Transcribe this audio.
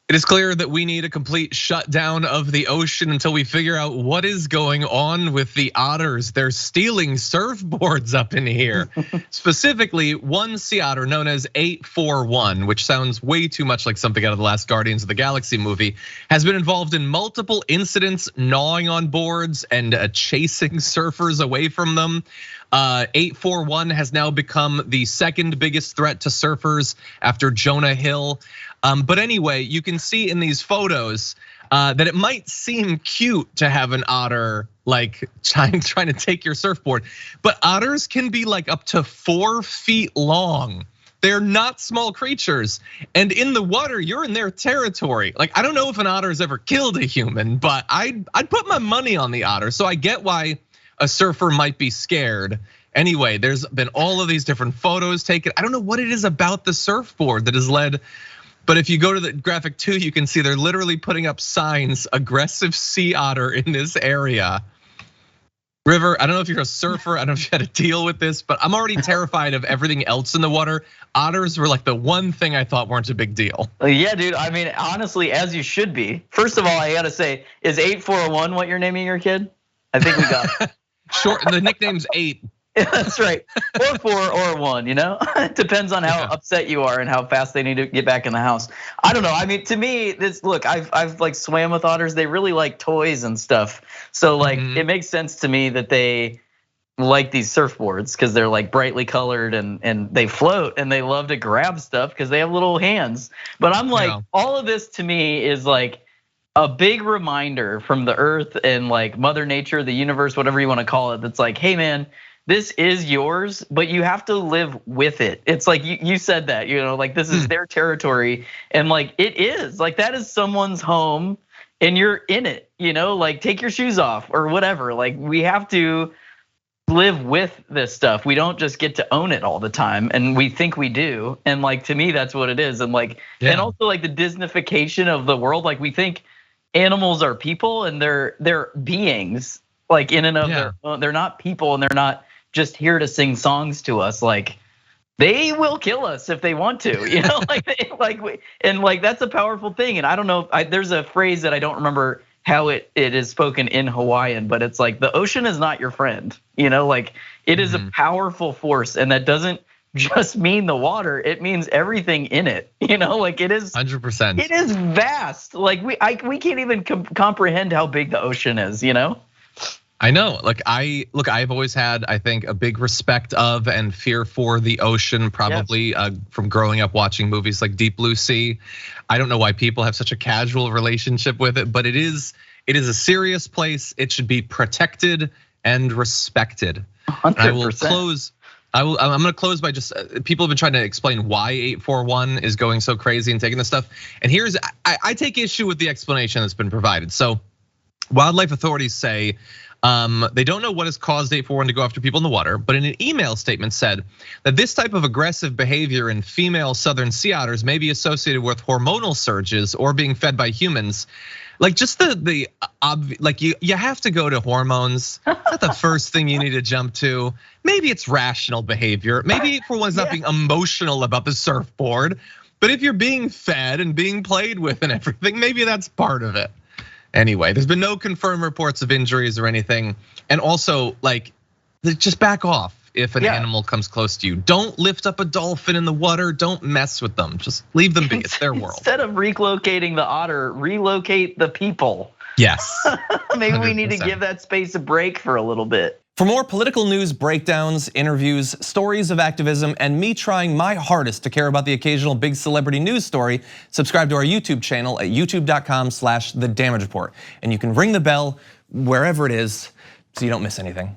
It is clear that we need a complete shutdown of the ocean until we figure out what is going on with the otters. They're stealing surfboards up in here. Specifically, one sea otter known as 841, which sounds way too much like something out of the last Guardians of the Galaxy movie, has been involved in multiple incidents gnawing on boards and chasing surfers away from them. 841 has now become the second biggest threat to surfers after Jonah Hill. But anyway, you can see in these photos that it might seem cute to have an otter like trying to take your surfboard, but otters can be like up to 4 feet long. They're not small creatures, and in the water, you're in their territory. Like, I don't know if an otter has ever killed a human, but I'd put my money on the otter. So I get why a surfer might be scared. Anyway, there's been all of these different photos taken. I don't know what it is about the surfboard that has led. But if you go to the graphic 2, you can see they're literally putting up signs, aggressive sea otter in this area. River, I don't know if you're a surfer, I don't know if you had to deal with this, but I'm already terrified of everything else in the water. Otters were like the one thing I thought weren't a big deal. Yeah, dude, I mean, honestly, as you should be. First of all, I gotta say, is 841 what you're naming your kid? I think we got it. Short, the nickname's 8. That's right, or 4 or 1, you know? It depends on how upset you are and how fast they need to get back in the house. I don't know, I mean, to me, look, I've like swam with otters, they really like toys and stuff. So like, it makes sense to me that they like these surfboards because they're like brightly colored and they float and they love to grab stuff because they have little hands. But I'm like, all of this to me is like a big reminder from the earth and like Mother Nature, the universe, whatever you wanna call it, that's like, hey man, this is yours, but you have to live with it. It's like you said that, you know, like this is their territory, and like it is, like that is someone's home, and you're in it, you know, like take your shoes off or whatever. Like we have to live with this stuff. We don't just get to own it all the time, and we think we do. And like to me, that's what it is. And like, and also like the Disneyfication of the world. Like we think animals are people, and they're beings, like in and of their own. They're not people, and they're not just here to sing songs to us. Like they will kill us if they want to, you know, like that's a powerful thing. And I don't know, there's a phrase that I don't remember how it is spoken in Hawaiian, but it's like the ocean is not your friend, you know, like it is a powerful force, and that doesn't just mean the water, it means everything in it, you know, like it is 100%. It is vast. Like we can't even comprehend how big the ocean is, you know? I know, like I've always had, I think, a big respect of and fear for the ocean, probably from growing up watching movies like Deep Blue Sea. I don't know why people have such a casual relationship with it, but it is a serious place. It should be protected and respected. 100%. And I will close. I'm gonna close by just, people have been trying to explain why 841 is going so crazy and taking this stuff. And I take issue with the explanation that's been provided. So wildlife authorities say, they don't know what has caused 841 to go after people in the water, but in an email statement said that this type of aggressive behavior in female southern sea otters may be associated with hormonal surges or being fed by humans. Like just like you have to go to hormones. That's not the first thing you need to jump to. Maybe it's rational behavior. Maybe 841's not being emotional about the surfboard, but if you're being fed and being played with and everything, maybe that's part of it. Anyway, there's been no confirmed reports of injuries or anything. And also, like, just back off if an animal comes close to you. Don't lift up a dolphin in the water. Don't mess with them. Just leave them be. It's their world. Instead of relocating the otter, relocate the people. Yes. Maybe we need to give that space a break for a little bit. For more political news, breakdowns, interviews, stories of activism, and me trying my hardest to care about the occasional big celebrity news story, subscribe to our YouTube channel at youtube.com/The Damage Report. And you can ring the bell wherever it is so you don't miss anything.